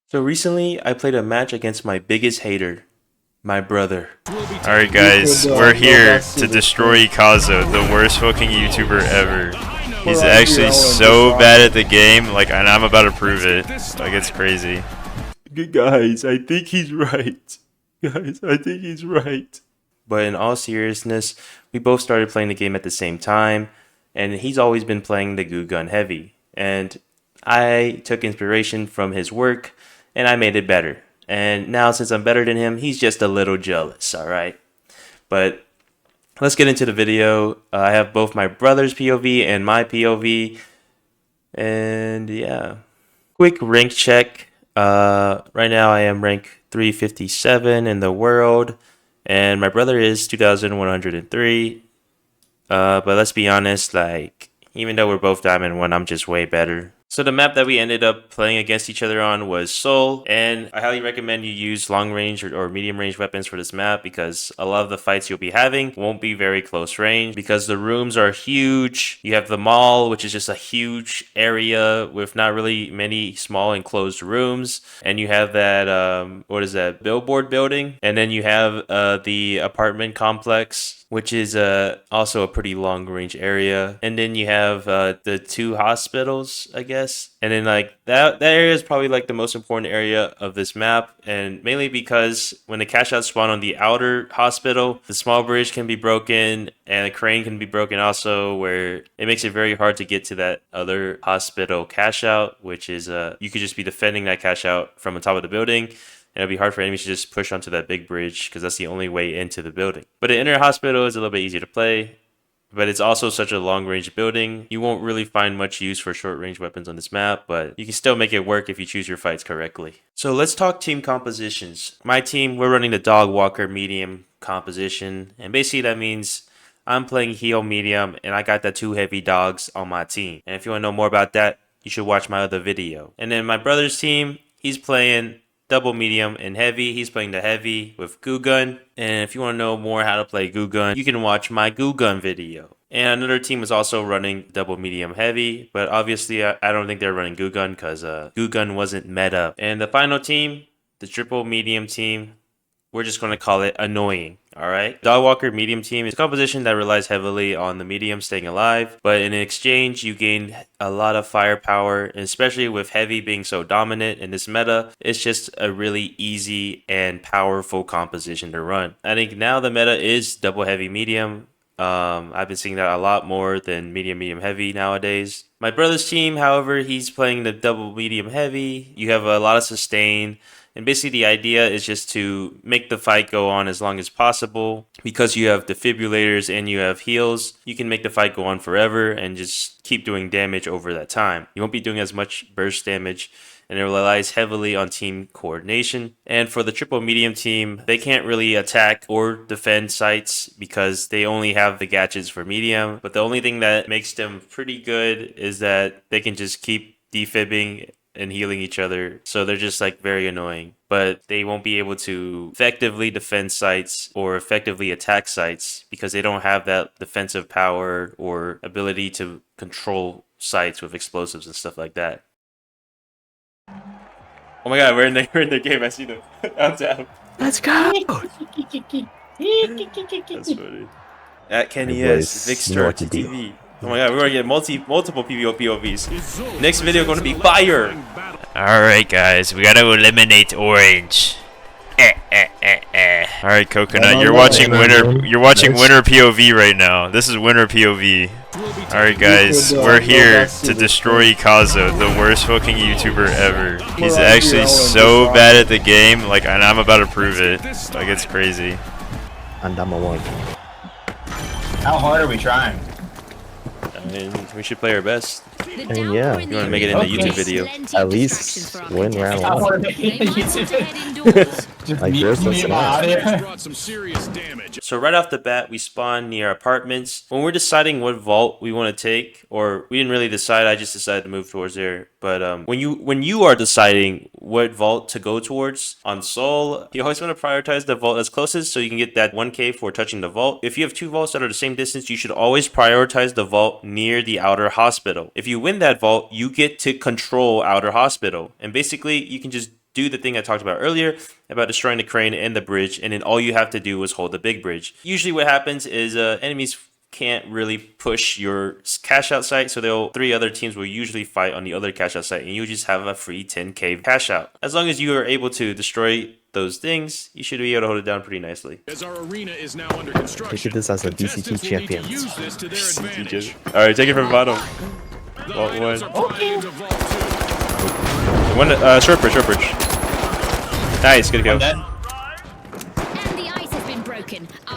So recently, I played a match against my biggest hater, my brother. Alright guys, we're here to destroy Kazo, the worst fucking YouTuber ever. He's actually so bad at the game, and I'm about to prove it. Like, it's crazy. Guys, I think he's right. Guys, I think he's right. But in all seriousness, we both started playing the game at the same time, and he's always been playing the goo gun heavy. And I took inspiration from his work, and I made it better. And now, since I'm better than him, he's just a little jealous, alright? But let's get into the video. I have both my brother's POV and my POV. And yeah. Quick rank check. Right now I am rank 357 in the world. And my brother is 2,103. But let's be honest, even though we're both Diamond 1, I'm just way better. So the map that we ended up playing against each other on was Seoul, and I highly recommend you use long range or medium range weapons for this map because a lot of the fights you'll be having won't be very close range because the rooms are huge. You have the mall, which is just a huge area with not really many small enclosed rooms, and you have that billboard building, and then you have the apartment complex, which is also a pretty long range area, and then you have the two hospitals, I guess. And then that area is probably the most important area of this map, and mainly because when the cash outs spawn on the outer hospital, the small bridge can be broken and the crane can be broken also, where it makes it very hard to get to that other hospital cash out, which is you could just be defending that cash out from the top of the building. And it'll be hard for enemies to just push onto that big bridge because that's the only way into the building. But the inner hospital is a little bit easier to play, but it's also such a long-range building. You won't really find much use for short-range weapons on this map, but you can still make it work if you choose your fights correctly. So let's talk team compositions. My team, we're running the Dog Walker medium composition, and basically that means I'm playing heal medium, and I got the two heavy dogs on my team. And if you want to know more about that, you should watch my other video. And then my brother's team, he's playing double medium and heavy. He's playing the heavy with goo gun. And if you want to know more how to play goo gun, you can watch my goo gun video. And another team is also running double medium heavy, but obviously I don't think they're running goo gun because goo gun wasn't meta. And the final team, the triple medium team, we're just going to call it annoying. All right. Dog Walker medium team is a composition that relies heavily on the medium staying alive, but in exchange, you gain a lot of firepower, and especially with heavy being so dominant in this meta, it's just a really easy and powerful composition to run. I think now the meta is double heavy medium. I've been seeing that a lot more than medium heavy nowadays. My brother's team, however, he's playing the double medium heavy. You have a lot of sustain. And basically the idea is just to make the fight go on as long as possible. Because you have defibrillators and you have heals, you can make the fight go on forever and just keep doing damage over that time. You won't be doing as much burst damage, and it relies heavily on team coordination. And for the triple medium team, they can't really attack or defend sites because they only have the gadgets for medium. But the only thing that makes them pretty good is that they can just keep defibbing and healing each other, so they're just very annoying. But they won't be able to effectively defend sites or effectively attack sites because they don't have that defensive power or ability to control sites with explosives and stuff like that. Oh my god, we're in the game. I see them. Down. Let's go! That's funny. At Kenny S, Vicstar TV. Oh my god, we're gonna get multiple POVs. Next video gonna be fire. Alright guys, we gotta eliminate orange. Alright Coconut, you're watching winner POV right now. This is winner POV. Alright guys, we're here to destroy Kazo, the worst fucking YouTuber ever. He's actually so bad at the game, and I'm about to prove it. It's crazy. And I'm a one. How hard are we trying? I mean, we should play our best. And yeah, you want to make it in the YouTube video. At least win round I one. want to make it in the YouTube video. Like this, that's audio. So right off the bat, we spawn near apartments. When we're deciding what vault we want to take, or we didn't really decide, I just decided to move towards there. But when you are deciding what vault to go towards on Seoul, you always want to prioritize the vault that's closest so you can get that 1k for touching the vault. If you have two vaults that are the same distance, you should always prioritize the vault near the outer hospital. If you win that vault, you get to control outer hospital, and basically you can just do the thing I talked about earlier about destroying the crane and the bridge, and then all you have to do is hold the big bridge. Usually what happens is enemies can't really push your cash out site, so 3 other teams will usually fight on the other cash out site, and you just have a free 10k cash out. As long as you are able to destroy those things, you should be able to hold it down pretty nicely. As our arena is now under construction, Look at this as a DCT champion. Alright, take it from the bottom. Vault 1. One, short bridge. Nice, good kill.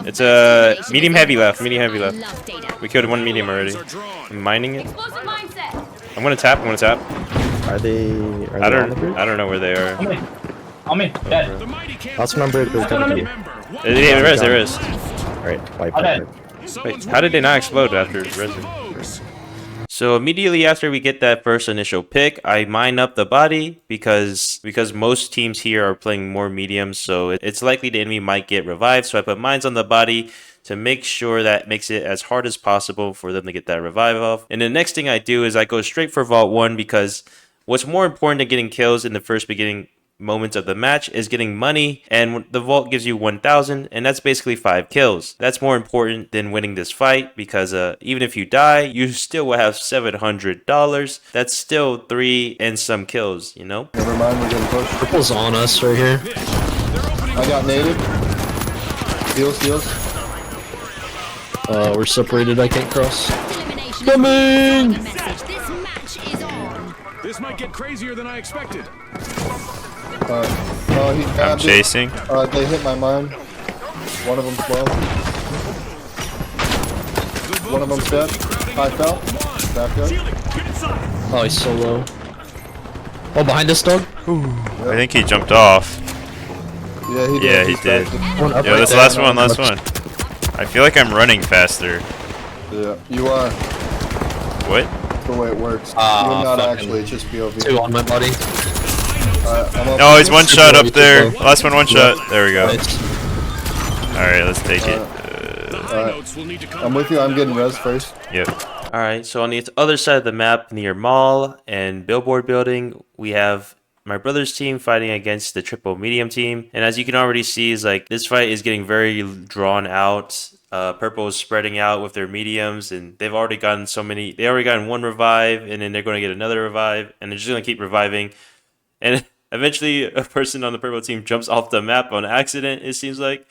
It's a medium heavy left. We killed one medium already. I'm mining it. I'm gonna tap. Are they I on the bridge? don't know where they are. I'm in. Dead. Last number is coming to you. They rest. Alright, wipe. Wait, how did they not explode after resing? So immediately after we get that first initial pick, I mine up the body because most teams here are playing more mediums, so it's likely the enemy might get revived. So I put mines on the body to make sure that makes it as hard as possible for them to get that revive off. And the next thing I do is I go straight for Vault 1 because what's more important than getting kills in the first beginning moments of the match is getting money, and the vault gives you 1,000, and that's basically 5 kills. That's more important than winning this fight because even if you die, you still will have $700. That's still 3 and some kills, you know? Never mind, we're getting pushed. Purple's on us right here. I got native. Heals. We're separated, I can't cross. Coming! This might get crazier than I expected. I'm chasing. They hit my mine. One of them's low. One of them's dead. I fell. Back up. Oh, he's so low. Oh, behind us, Doug? I think he jumped off. Yeah, he did. Yeah, he did. One up Yo, right this there. last one. I feel like I'm running faster. Yeah, you are. What? The way it works. Ah, You're not fucking actually, it's just POV. 2 on my buddy. No, he's one shot up there. Last one shot. There we go. Nice. Alright, let's take it. I'm with you, I'm getting res first. Yep. Alright, so on the other side of the map near Mall and Billboard Building, we have my brother's team fighting against the triple medium team. And as you can already see, is like this fight is getting very drawn out. Purple is spreading out with their mediums, and they've already gotten one revive, and then they're going to get another revive, and they're just going to keep reviving. And eventually a person on the purple team jumps off the map on accident, it seems like.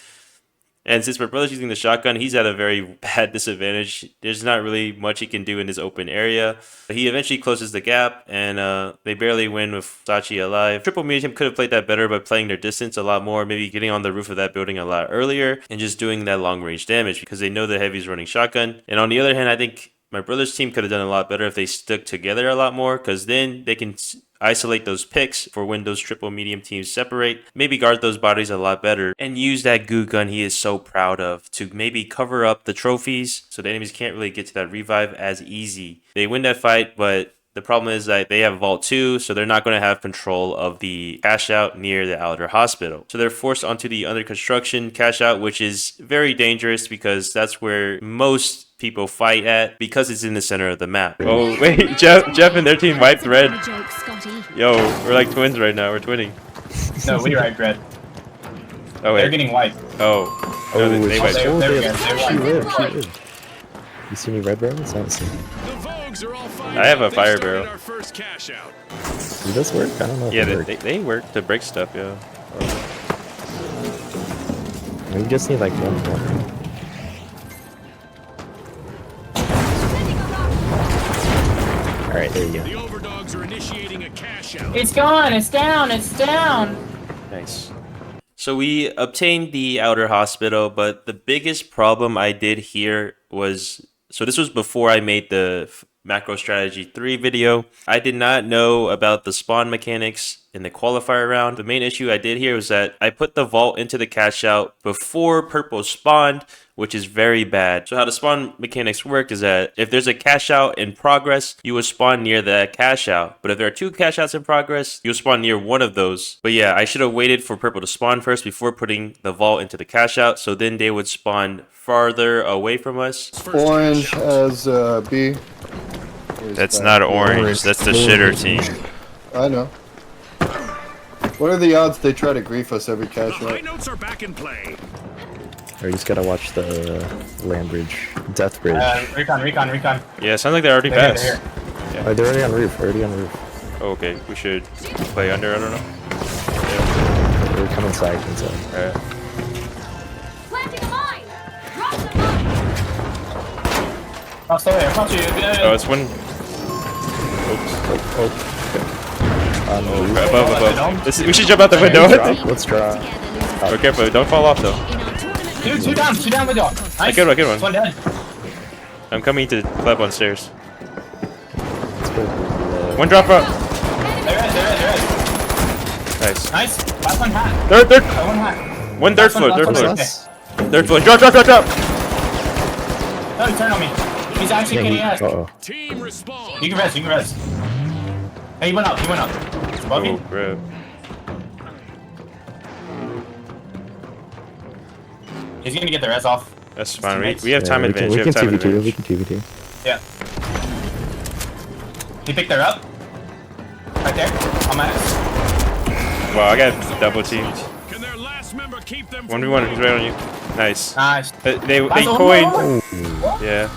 And since my brother's using the shotgun, he's at a very bad disadvantage. There's not really much he can do in this open area. But he eventually closes the gap, and they barely win with Sachi alive. Triple medium could have played that better by playing their distance a lot more, maybe getting on the roof of that building a lot earlier, and just doing that long range damage because they know the heavy's running shotgun. And on the other hand, I think my brother's team could have done a lot better if they stuck together a lot more, because then they can isolate those picks for when those triple medium teams separate, maybe guard those bodies a lot better, and use that goo gun he is so proud of to maybe cover up the trophies so the enemies can't really get to that revive as easy. They win that fight, but the problem is that they have Vault 2, so they're not going to have control of the cash out near the outer hospital. So they're forced onto the under construction cash out, which is very dangerous because that's where most people fight at because it's in the center of the map. Oh wait, Jeff and their team wiped red. Yo, we're like twins right now. We're twinning. No, we wiped red. Oh wait. They're getting wiped. Oh. No, they wiped. She lived. You see any red barrels? I haven't seen. I have a fire barrel. Does this work? I don't know. Yeah, If they work to break stuff, yeah. We just need like one more. Alright, there you go. The overdogs are initiating a cash out. It's gone. It's down. It's down. Nice. So we obtained the outer hospital, but the biggest problem I did here was, so this was before I made the Macro Strategy 3 video. I did not know about the spawn mechanics in the qualifier round. The main issue I did here was that I put the vault into the cash out before purple spawned, which is very bad. So how the spawn mechanics work is that if there's a cash out in progress, you will spawn near that cash out. But if there are 2 cash outs in progress, you'll spawn near one of those. But yeah, I should have waited for purple to spawn first before putting the vault into the cash out, so then they would spawn farther away from us. Orange as B. That's not orange. That's the shitter team. I know. What are the odds they try to grief us every cash The high out? notes are back in play. Or you just gotta watch the land bridge, death bridge. Recon. Yeah, it sounds like they're already They're passed. here. Oh, they're already on roof. Already on roof. Oh, okay, we should play under. I don't know. They're coming inside. Alright. Planting a mine! Drop the mine! Cross over here. Cross you. Oh, it's one. Oh, Above. We should jump out the window. let's try. Be careful, don't fall off though. Two down with you. Nice. Good one. One dead. I'm coming to clap on stairs. Let's go. One drop out. There is. Nice. Nice. Last one hat. Third. One hat. One third Last one, floor. last one. Third floor. Drop. No, turn on me. He's actually kidding us. Uh-oh. Team respawn. You can rest. Hey, he went up. It's above Oh, you. bro. He's gonna get the res off. That's fine. We have Yeah, time we advantage. We We can have time TVT. We advantage. can TVT. Yeah. He picked her up. Right there. On my ass. Wow, I got double teamed. Can their last member keep them 1v1. He's right on you. Nice. Nice. They Last one. coined. Yeah.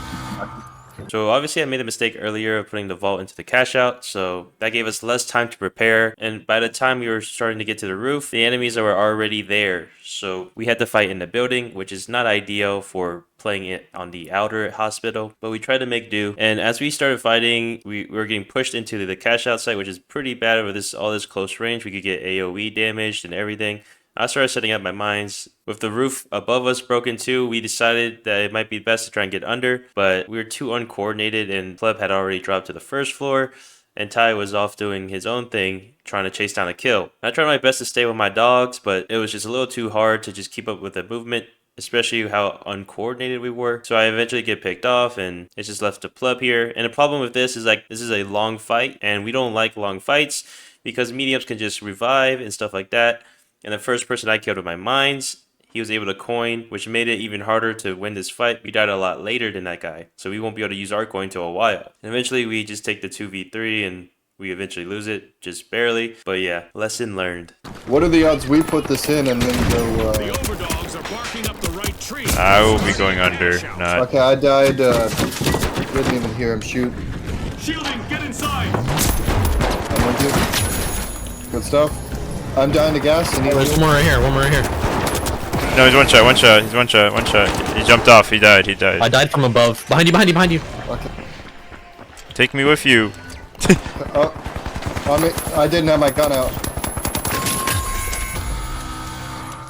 So obviously I made a mistake earlier of putting the vault into the cash out, so that gave us less time to prepare, and by the time we were starting to get to the roof, the enemies were already there, so we had to fight in the building, which is not ideal for playing it on the outer hospital, but we tried to make do. And as we started fighting, we were getting pushed into the cash out site, which is pretty bad with all this close range. We could get AoE damaged and everything. I started setting up my mines. With the roof above us broken too, we decided that it might be best to try and get under, but we were too uncoordinated and Pleb had already dropped to the first floor and Ty was off doing his own thing, trying to chase down a kill. I tried my best to stay with my dogs, but it was just a little too hard to just keep up with the movement, especially how uncoordinated we were. So I eventually get picked off and it's just left to Pleb here. And the problem with this is this is a long fight and we don't like long fights because mediums can just revive and stuff like that. And the first person I killed with my mines, he was able to coin, which made it even harder to win this fight. We died a lot later than that guy, so we won't be able to use our coin till a while. And eventually we just take the 2v3 and we eventually lose it, just barely. But yeah, lesson learned. What are the odds we put this in and then go? The overdogs are barking up the right tree. I will be going under. Not. Okay, I died. Didn't even hear him shoot. Shielding, get inside. I'm with you. Good stuff. I'm dying to gas and There's one more right here. No, he's one shot. He jumped off. He died. I died from above. Behind you. Okay. Take me with you. I didn't have my gun out.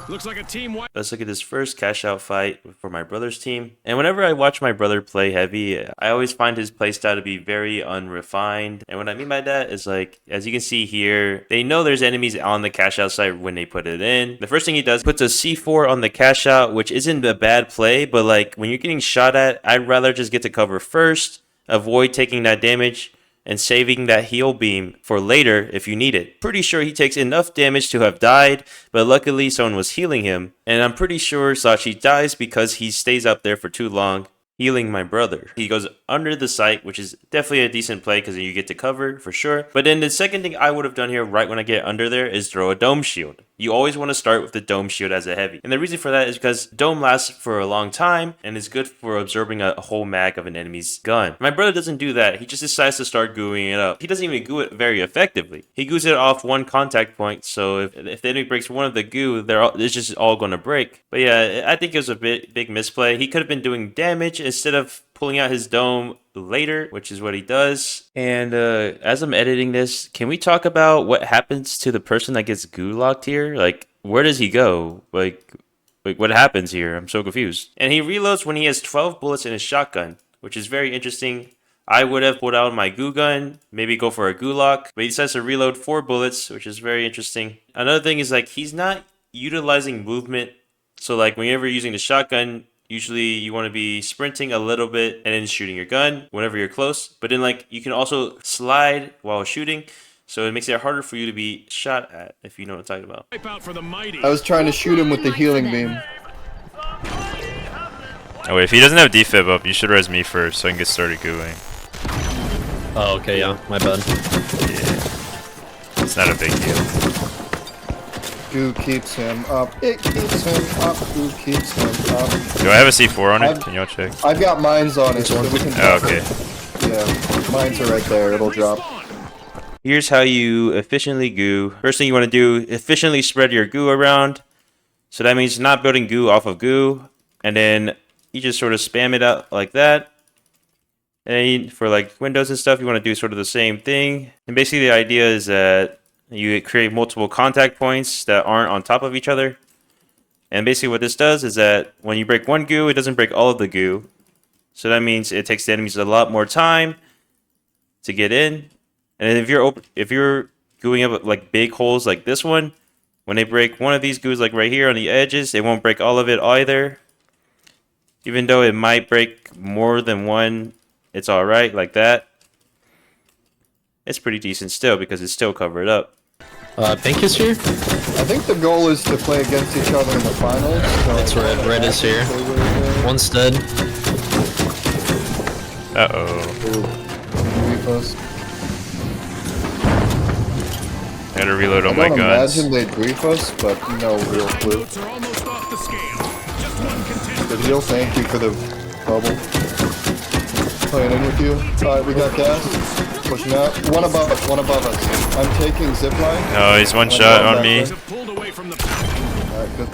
Looks like a team wipe. Let's look at this first cash out fight for my brother's team. And whenever I watch my brother play heavy, I always find his playstyle to be very unrefined. And what I mean by that is as you can see here, they know there's enemies on the cash out site when they put it in. The first thing he does, puts a C4 on the cash out, which isn't a bad play, but when you're getting shot at, I'd rather just get to cover first, avoid taking that damage, and saving that heal beam for later if you need it. Pretty sure he takes enough damage to have died, but luckily someone was healing him. And I'm pretty sure Sachi dies because he stays up there for too long, healing my brother. He goes under the site, which is definitely a decent play because you get to cover for sure. But then the second thing I would have done here right when I get under there is throw a dome shield. You always want to start with the dome shield as a heavy. And the reason for that is because dome lasts for a long time and is good for absorbing a whole mag of an enemy's gun. My brother doesn't do that. He just decides to start gooing it up. He doesn't even goo it very effectively. He goos it off one contact point, so if the enemy breaks one of the goo, it's just all going to break. But yeah, I think it was a big misplay. He could have been doing damage instead of pulling out his dome later, which is what he does. And as I'm editing this, can we talk about what happens to the person that gets gulagged here? Where does he go? What happens here? I'm so confused. And he reloads when he has 12 bullets in his shotgun, which is very interesting. I would have pulled out my goo gun, maybe go for a gulag, but he decides to reload 4 bullets, which is very interesting. Another thing is he's not utilizing movement. So whenever you're using the shotgun, usually you want to be sprinting a little bit and then shooting your gun whenever you're close. But then you can also slide while shooting. So it makes it harder for you to be shot at, if you know what I'm talking about. Wipe out for the mighty. I was trying to shoot him with the healing beam. Oh wait, if he doesn't have defib up, you should res me first so I can get started gooing. Oh, okay, yeah. My bad. Yeah. It's not a big deal. Goo keeps him up. It keeps him up. Goo keeps him up. Do I have a C4 on it? Can y'all check? I've got mines on it, so we can Oh, drop okay. it. Yeah, mines are right there. It'll drop. Here's how you efficiently goo. First thing you want to do, efficiently spread your goo around. So that means not building goo off of goo. And then you just sort of spam it out like that. And for like windows and stuff, you want to do sort of the same thing. And basically the idea is that you create multiple contact points that aren't on top of each other. And basically what this does is that when you break one goo, it doesn't break all of the goo. So that means it takes the enemies a lot more time to get in. And if you're gooing up like big holes like this one, when they break one of these goos like right here on the edges, they won't break all of it either. Even though it might break more than one, it's alright like that. It's pretty decent still because it's still covered up. Pink is here? I think the goal is to play against each other in the finals. So That's red. Red is here. One's dead. Brief us. I gotta reload all I my don't guns. imagine they'd brief us, but no real clue. Votes are almost off the scale. Just one contender. Good deal, thank you for the bubble. Playing in with you. Alright, we got gas. Pushing out. One above us. I'm taking zipline. Oh, he's one shot on me. Pulled away from the pack. Alright, good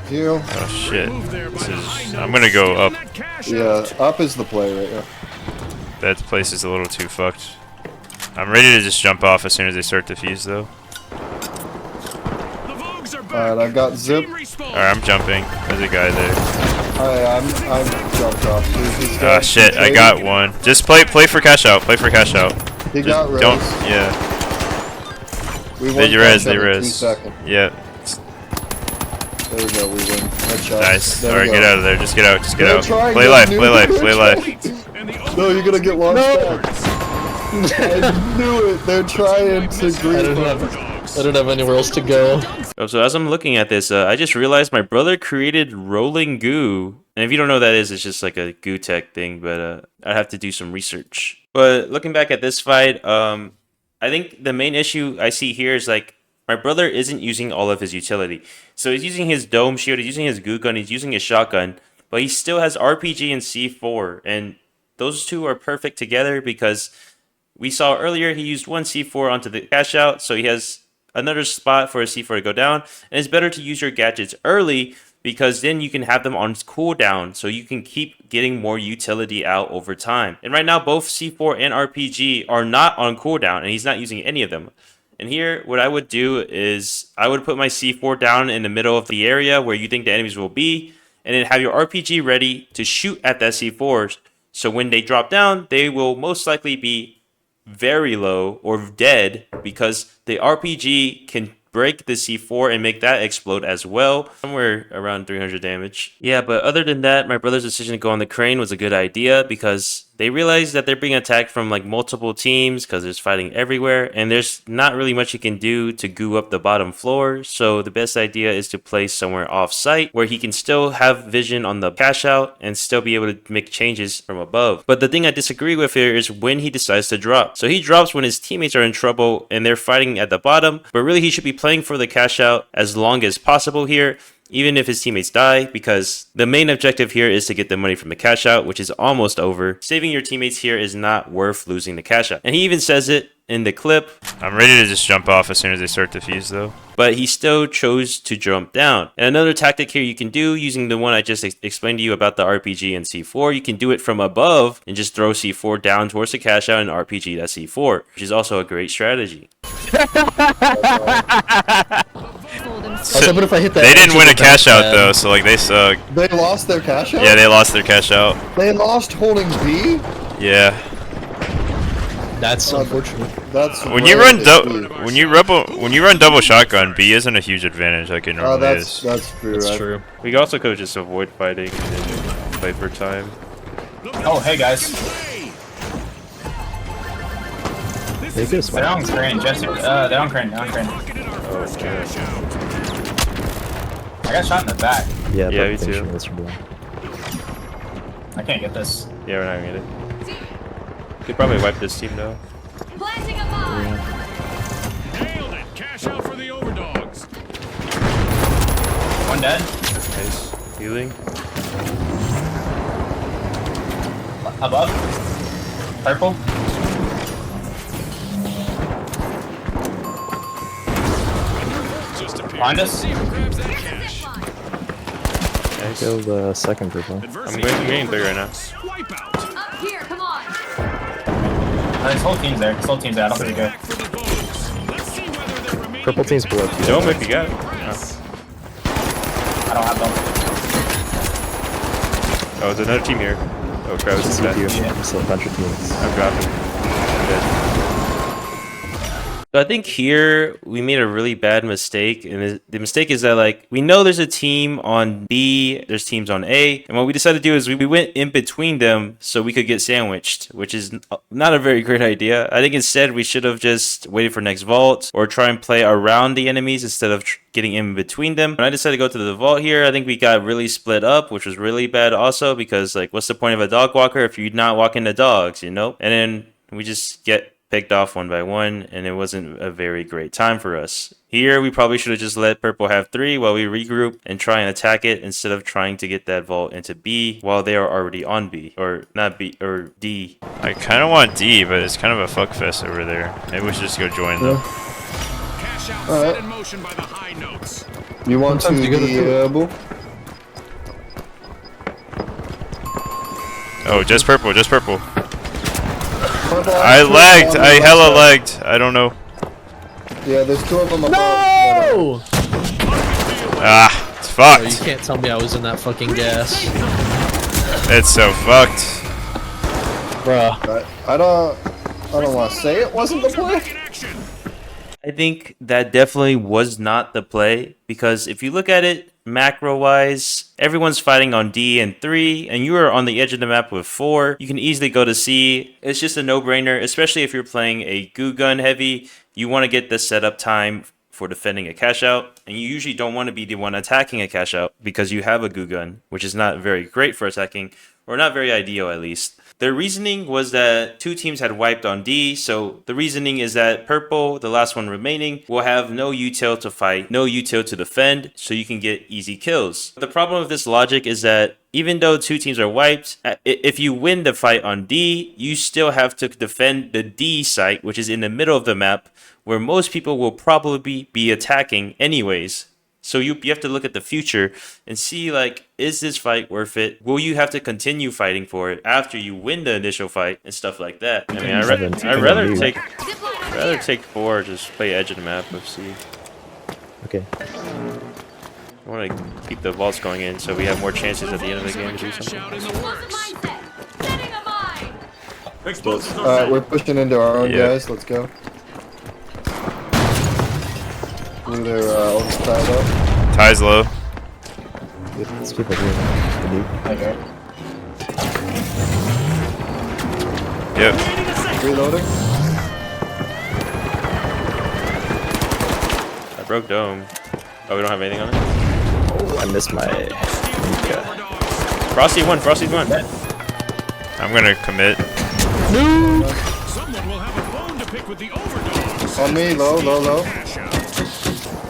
deal. Oh shit. Move there by This a is. high I'm number. gonna go up. That cash Yeah, out. up is the play right now. That place is a little too fucked. I'm ready to just jump off as soon as they start to fuse though. The Vogues are back. Alright, I've got zip. Team respawn. Alright, I'm jumping. There's a guy there. I'm jumped off. He's Ah dead. shit, I got one. Just play for cash out. Play for cash out. He Just got res. don't. Yeah. We won They res. cash They out in 2 res. seconds. Yeah. There we go, we win. Headshots. Nice. There we Alright, go. get out of there. Just get out. Just get They're out. trying Play to life. nuke Play life. the Play life. And the No, you're gonna get launched No. back. I knew it. They're trying to grief us. I don't have anywhere else to go. Oh, so as I'm looking at this, I just realized my brother created rolling goo. And if you don't know what that is, it's just like a goo tech thing, but I'd have to do some research. But looking back at this fight, I think the main issue I see here is like my brother isn't using all of his utility. So he's using his dome shield, he's using his goo gun, he's using his shotgun, but he still has RPG and C4. And those two are perfect together because we saw earlier he used one C4 onto the cash out, so he has another spot for a C4 to go down. And it's better to use your gadgets early because then you can have them on cooldown so you can keep getting more utility out over time. And right now both C4 and RPG are not on cooldown and he's not using any of them. And here what I would do is I would put my C4 down in the middle of the area where you think the enemies will be and then have your RPG ready to shoot at that C4. So when they drop down, they will most likely be very low or dead because the RPG can break the C4 and make that explode as well. Somewhere around 300 damage. Yeah, but other than that, my brother's decision to go on the crane was a good idea because they realized that they're being attacked from like multiple teams because there's fighting everywhere and there's not really much you can do to goo up the bottom floor. So the best idea is to place somewhere off site where he can still have vision on the cash out and still be able to make changes from above. But the thing I disagree with here is when he decides to drop. So he drops when his teammates are in trouble and they're fighting at the bottom, but really he should be playing for the cash out as long as possible here, even if his teammates die, because the main objective here is to get the money from the cash out, which is almost over. Saving your teammates here is not worth losing the cash out. And he even says it in the clip. I'm ready to just jump off as soon as they start to fuse though. But he still chose to jump down. And another tactic here you can do using the one I just explained to you about the RPG and C4, you can do it from above and just throw C4 down towards the cash out and RPG that C4, which is also a great strategy. So, What if I hit that? they didn't win a super cash out bad? though, so like they suck. They lost their cash out? Yeah, they lost their cash out. They lost holding B? Yeah. That's unfortunate. That's When you rare run to see. double shotgun, B isn't a huge advantage like it Oh, normally that's is. true. That's right? true. We also could just avoid fighting and then play for time. Oh, hey guys. They get a They're on crane, Jesse. They're on crane. Oh, yeah. I got shot in the back. Yeah, Yeah, me but too. finishing miserable. I can't get this. Yeah, we're not gonna get it. Could probably wipe this team though. Planting a mine. Nailed it. Cash out for the overdogs. One dead. Nice. Healing. Above. Purple. Behind us. Nice. Kill the second purple. I'm getting big right now. Wipe out. Up here, come on. His whole team's there. His whole team's there. I don't think we go. Back for the votes. Let's see whether their remaining Purple team's below. Don't make me go. I don't have them. Oh, there's another team here. Oh, Travis is With dead. you. There's a bunch of teams. I'm dropping. I'm dead. So I think here we made a really bad mistake, and the mistake is that like we know there's a team on B, there's teams on A, and what we decided to do is we went in between them so we could get sandwiched, which is not a very great idea. I think instead we should have just waited for next vault or try and play around the enemies instead of getting in between them. When I decided to go to the vault here, I think we got really split up, which was really bad also because like what's the point of a dog walker if you're not walking the dogs, you know? And then we just get picked off one by one, and it wasn't a very great time for us. Here, we probably should have just let purple have 3 while we regroup and try and attack it instead of trying to get that vault into B while they are already on B. Or not B, or D. I kind of want D, but it's kind of a fuckfest over there. Maybe we should just go join them. cash out Alright. set in motion by the high notes. You want to Sometimes you gotta do the Boo? Oh, just purple, just purple. Purple, I two lagged. on the I left hella side. lagged. I don't know. Yeah, there's 2 of them above. No! Ah, it's Oh, you fucked. can't tell me I was in that fucking gas. It's so fucked. Bruh. I don't want to say it wasn't the play. In action. I think that definitely was not the play because if you look at it macro wise, everyone's fighting on D and 3, and you are on the edge of the map with 4. You can easily go to C. It's just a no brainer, especially if you're playing a goo gun heavy. You want to get the setup time for defending a cash out, and you usually don't want to be the one attacking a cash out because you have a goo gun, which is not very great for attacking, or not very ideal at least. Their reasoning was that 2 teams had wiped on D, so the reasoning is that purple, the last one remaining, will have no util to fight, no util to defend, so you can get easy kills. The problem with this logic is that even though 2 teams are wiped, if you win the fight on D, you still have to defend the D site, which is in the middle of the map, where most people will probably be attacking anyways. So you have to look at the future and see, like, is this fight worth it? Will you have to continue fighting for it after you win the initial fight and stuff like that? I mean, I'd rather take 4, just play edge of the map with C. Okay. I want to keep the vaults going in so we have more chances at the end of the game to do Cash something. out in the Explosive works. mindset. Setting a mine. Explosives are Alright, set. we're pushing into our own Yeah. guys. Let's go. Blew their own side up. Ties low. There's people here. Okay. Yep. Reloading. I broke dome. Oh, we don't have anything on it? Oh, I missed my. Frosty won, Frosty won. I'm gonna commit. Someone will have a bone to pick with the overdose. On me, low, low, low. Cash out.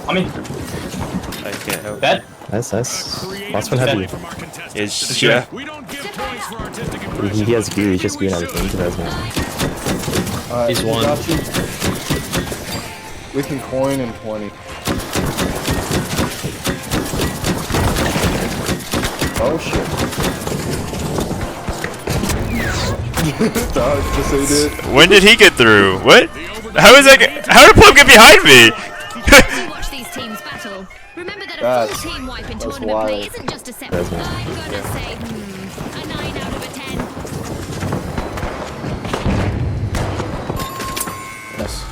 I mean, I can't help. dead. Nice, nice. Creative Last one heavy. play from our contestants. It's, yeah. We don't give points for artistic impression. He has goo, he's just goo and everything. He does man. Alright, He's we one. got you. We can coin in 20. Oh shit. Dog, just so you did. When did he get through? What? How is that? How did Plum get behind me? Watch these teams battle. Remember that a That's- full team wipe in that's tournament play wild. isn't just a separate. That's I'm gonna say, a 9 out of a 10. Yes.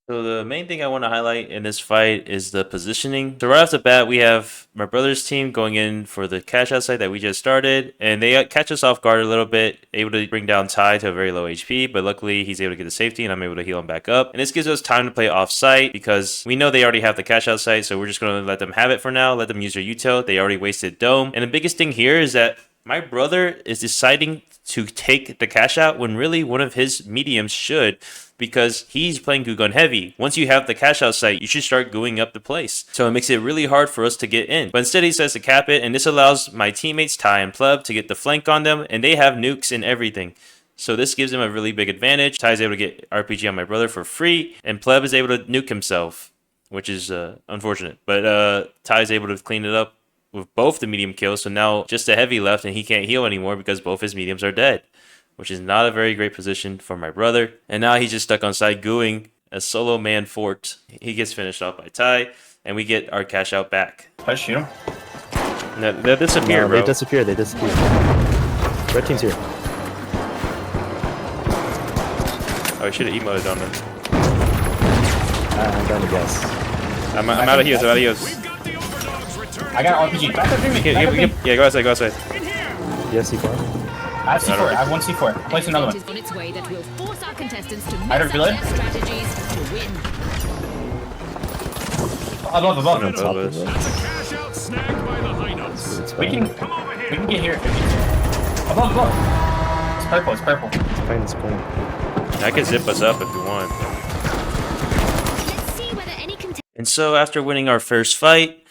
So the main thing I want to highlight in this fight is the positioning. So right off the bat, we have my brother's team going in for the cash out site that we just started, and they catch us off guard a little bit, able to bring down Ty to a very low HP, but luckily he's able to get the safety, and I'm able to heal him back up. And this gives us time to play off site because we know they already have the cash out site, so we're just going to let them have it for now, let them use their util. They already wasted dome. And the biggest thing here is that my brother is deciding to take the cash out when really one of his mediums should, because he's playing goo gun heavy. Once you have the cash out site, you should start gooing up the place. So it makes it really hard for us to get in. But instead he says to cap it, and this allows my teammates Ty and Pleb to get the flank on them, and they have nukes and everything. So this gives him a really big advantage. Ty's able to get RPG on my brother for free, and Pleb is able to nuke himself, which is unfortunate. But Ty's able to clean it up with both the medium kills, so now just a heavy left, and he can't heal anymore because both his mediums are dead, which is not a very great position for my brother. And now he's just stuck on side gooing a solo man fort. He gets finished off by Ty, and we get our cash out back. Let's shoot him. No, they disappear, No, bro. they disappear. They disappear. Red team's here. Oh, I should have emoted on them. I'm going to guess. I'm out of heals. I'm out of heals. We've got the overdogs returning. I got RPG. Back up to me. Back up to me. Yeah, go outside. Go outside. Yes, C4. I have C4. I have one C4. Place another It one. is on its way that will force our contestants to I mix don't up reload. their strategies to win. Above, above. On top of That's it. a cash out snagged by the high notes. It's We fine. can, Come over we here. can get here. Above, above. It's purple. It's purple. It's fine. It's fine. I can zip us up if you want. Let's see whether any contestant And so after winning our first fight,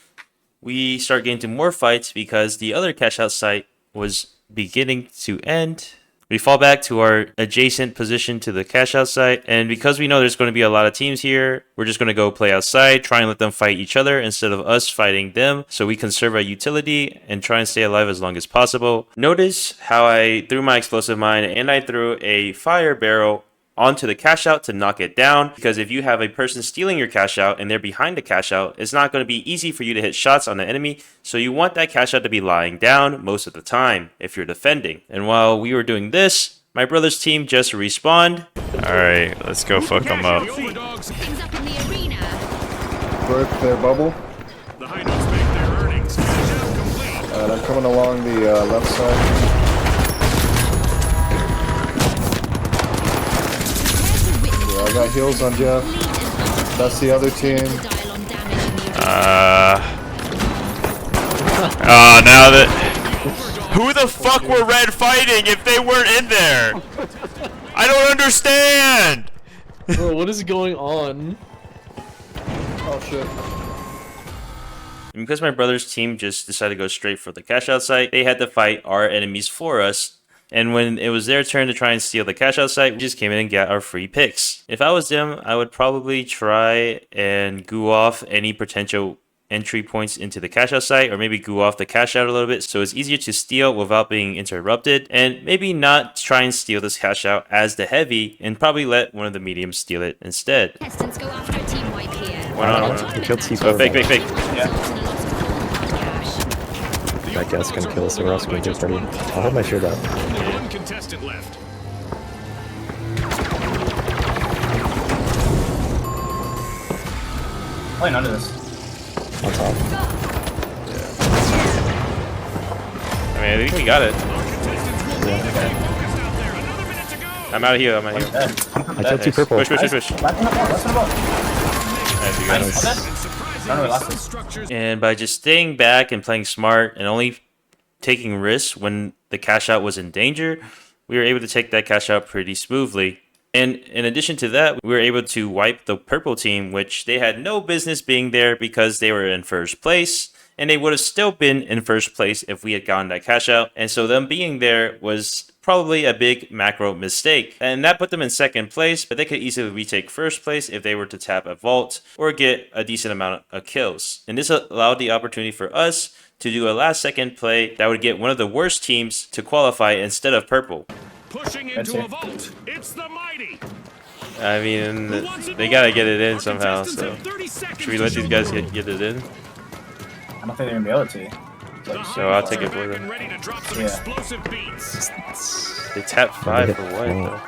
we start getting to more fights because the other cash out site was beginning to end. We fall back to our adjacent position to the cash out site, and because we know there's going to be a lot of teams here, we're just going to go play outside, try and let them fight each other instead of us fighting them, so we conserve our utility and try and stay alive as long as possible. Notice how I threw my explosive mine and I threw a fire barrel onto the cash out to knock it down, because if you have a person stealing your cash out and they're behind the cash out, it's not going to be easy for you to hit shots on the enemy, so you want that cash out to be lying down most of the time if you're defending. And while we were doing this, my brother's team just respawned. Alright, let's go fuck them up. The overdogs. things up in the arena. Work their bubble. The high notes make their earnings. Cash out complete. Alright, I'm coming along the left side. Yeah, I got heals on Jeff. That's the other team. Dial on damage in the arena. Now that... Who the fuck were red fighting if they weren't in there? I don't understand! Bro, what is going on? Oh shit. And because my brother's team just decided to go straight for the cash out site, they had to fight our enemies for us. And when it was their turn to try and steal the cash out site, we just came in and got our free picks. If I was them, I would probably try and goo off any potential entry points into the cash out site, or maybe goo off the cash out a little bit so it's easier to steal without being interrupted, and maybe not try and steal this cash out as the heavy and probably let one of the mediums steal it instead. Contestants go after a team wipe here. One on, one on. We killed C4. Oh, fake. Results in a lot of cash. That guy's gonna kill us, or else we're gonna get ready. I'll hold my shield up. Only one contestant left. Playing under this. On top. I mean, I think we got it. Our contestants will need to stay focused out there. Another minute to go. I'm out of here. I'm out of here. Dead. I killed two purple. Push. Left in the ball. Left in the ball. Nice, you guys. Nice. And No, surprisingly, last some one. structures And by just staying back and playing smart and only taking risks when the cash out was in danger, we were able to take that cash out pretty smoothly. And in addition to that, we were able to wipe the purple team, which they had no business being there because they were in first place. And they would have still been in first place if we had gotten that cash out. And so them being there was probably a big macro mistake. And that put them in second place, but they could easily retake first place if they were to tap a vault or get a decent amount of kills. And this allowed the opportunity for us to do a last second play that would get one of the worst teams to qualify instead of purple. pushing into a vault. It's the mighty. I mean, Who wants it they more? gotta get it in Our somehow, contestants so have 30 seconds should we to let show these guys proof. get it in? I don't think they're gonna be able to. The So I'll High take it Notes for are back them. and ready to drop some Yeah. explosive beats. They tapped 5 They for hit- what? oh, though?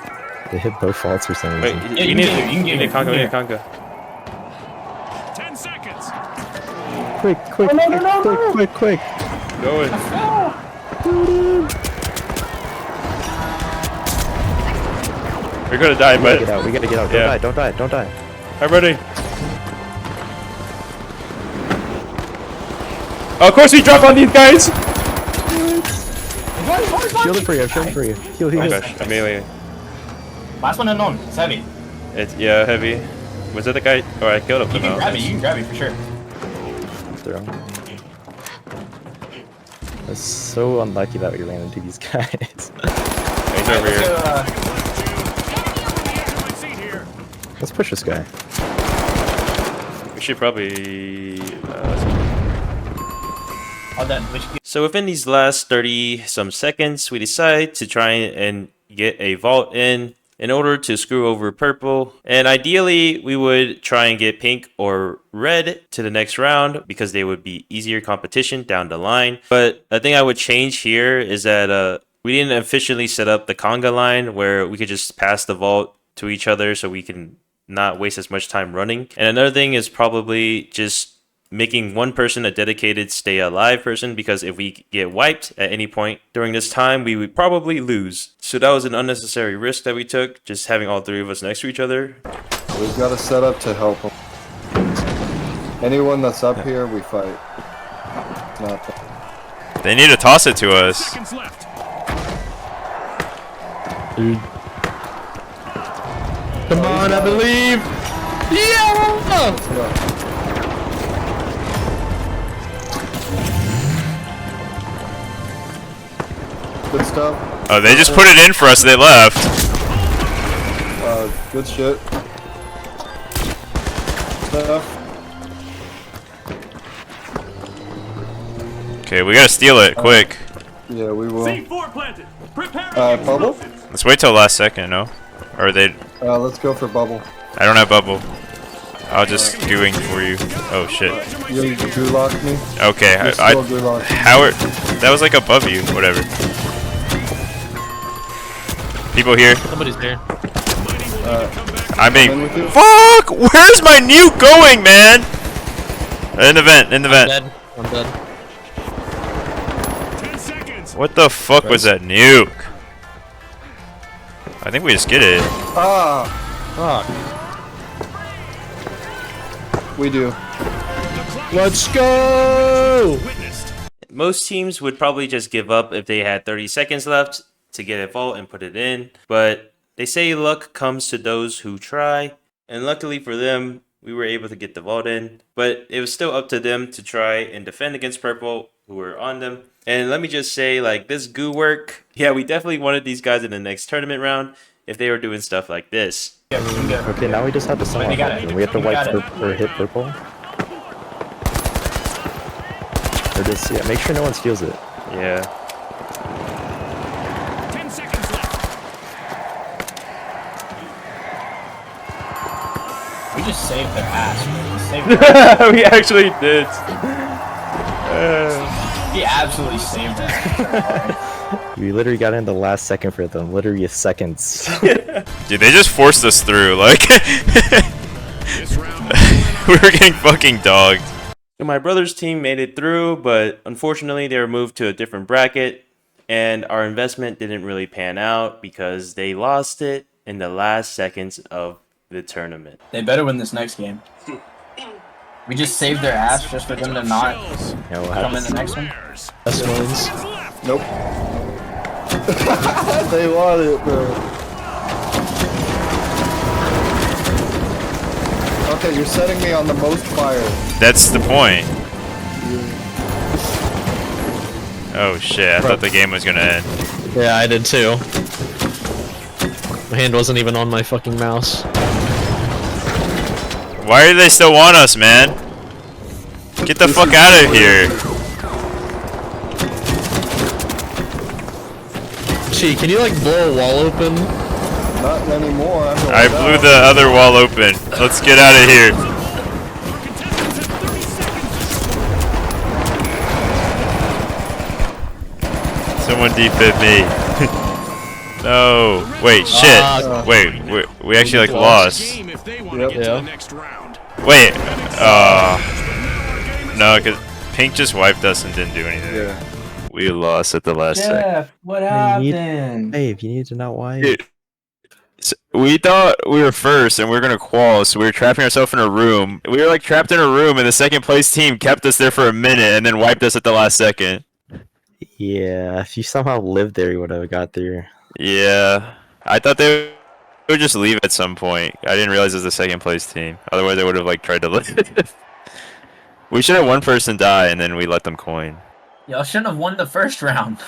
They hit both faults for some Wait, reason. you you need can get it, you can get need it, Conga, we you need can Conga. 10 seconds. Quick. Going. We're gonna die, We gotta get but out. We gotta get out. Yeah. Don't die. I'm ready. Oh, of course we drop on these guys! Shield it for you. Heal. Oh my gosh, I'm melee. Last one unknown. It's heavy. It's yeah, heavy. Was that the guy? Oh, I killed him. You can now. grab it. You can grab it for sure. Throw. It's so unlucky that we ran into these guys. He's Alright, over let's here. go. To my seat here. Let's push this guy. We should probably. All done. Which So within these last 30 some seconds, we decide to try and get a vault in order to screw over purple. And ideally, we would try and get pink or red to the next round because they would be easier competition down the line. But the thing I would change here is that we didn't officially set up the conga line where we could just pass the vault to each other so we can not waste as much time running. And another thing is probably just making one person a dedicated stay alive person, because if we get wiped at any point during this time, we would probably lose. So that was an unnecessary risk that we took, just having all three of us next to each other. We've got a setup to help them. Anyone that's up here, we fight. Not They need to toss it to us. Seconds left. Dude. Come on, I believe. Yeah. good stuff. Oh, they just put it in for us. They left. Good shit. Stuff. Okay, we gotta steal it quick. Yeah, we will. C4 planted. Prepare. Bubble? Let's wait till last second, no? Or they... Let's go for bubble. I don't have bubble. I'll just doing for you. Oh shit. You locked me? Okay, You're still Gulocked. Howard, that was like above you. Whatever. People here. Somebody's there. I'm being. in with you? Fuck! Where's my nuke going, man? In the vent. In the vent. Dead. I'm dead. 10 seconds. What the fuck was that nuke? I think we just get it. Fuck. We do. Let's go! Witnessed. Most teams would probably just give up if they had 30 seconds left to get a vault and put it in, but they say luck comes to those who try, and luckily for them, we were able to get the vault in, but it was still up to them to try and defend against purple, who were on them. And let me just say, like, this goo work, yeah, we definitely wanted these guys in the next tournament round if they were doing stuff like this. Okay, now we just have to sell They got our it. We have to They wipe got it. or hit purple. Or just, yeah, make sure no one steals it. Yeah. 10 seconds left. We just saved their ass. Man. We saved their ass. We actually did. We absolutely saved their ass. We literally got in the last second for them, literally seconds. Dude, they just forced us through. Like, This round. we were getting fucking dogged. So my brother's team made it through, but unfortunately they were moved to a different bracket, and our investment didn't really pan out because they lost it in the last seconds of the tournament. They better win this next game. We just saved their ass just for them to not Yeah, we'll come have in to the next one. Best wins. Nope. They want it, bro. Okay, you're setting me on the most fire. That's the point. Oh shit, I thought the game was gonna end. Yeah, I did too. My hand wasn't even on my fucking mouse. Why do they still want us, man? Get the fuck out of here. Gee, can you like blow a wall open? Not anymore. I'm going I blew down. the other wall open. Let's get out of here. Someone defib me. No. Wait, shit. Wait, we actually like lost. Game if they want to get to Yeah. the next round. Wait. No, because Pink just wiped us and didn't do anything. Yeah. We lost at the last second. What Hey, if you need to not wipe. Dude, we thought we were first and we were gonna qual, so we were trapping ourselves in a room. We were like trapped in a room, and the second place team kept us there for a minute and then wiped us at the last second. Yeah, if you somehow lived there, you would have got through. Yeah, I thought they would just leave at some point. I didn't realize it was the second place team. Otherwise, I would have like tried to live. We should have one person die and then we let them coin. Y'all shouldn't have won the first round.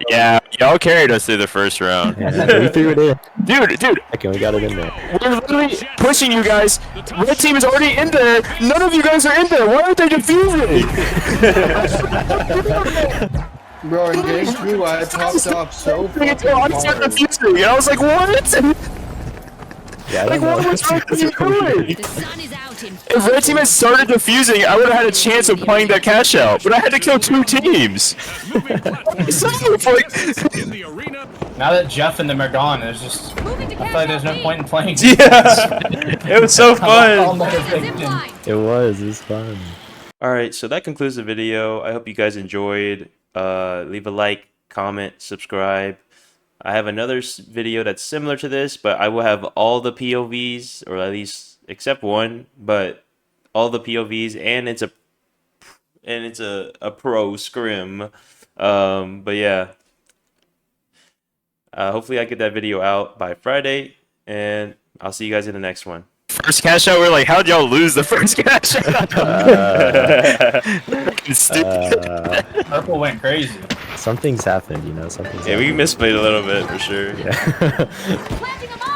Yeah, y'all carried us through the first round. Yeah, we threw it in. Dude, Okay, we got it in there. we're literally pushing you guys. Red team is already in there. None of you guys are in there. Why aren't they defusing? Bro, in game 2, I popped off so fucking I started hard. defusing, and I was like, what? Yeah, I Like, don't know. what was Red team doing? The sun is out in If Red team had started defusing, I would have had a chance of playing that cash out. But I had to kill 2 teams. Moving platforms So, like, in the arena. Now that Jeff and them are gone, there's just moving to I feel like there's no point in playing. Yeah, it was so I'll fun. never zip pick line. It was fun. All right, so that concludes the video. I hope you guys enjoyed. Leave a like, comment, subscribe. I have another video that's similar to this, but I will have all the POVs, or at least except one, but all the POVs, and it's a pro scrim. But yeah, hopefully I get that video out by Friday, and I'll see you guys in the next one. first cash out, we're like, how'd y'all lose the first cash out? Stupid. Purple went crazy. Something's happened, you know. Something's Yeah, we happened. misplayed a little bit for sure. Yeah.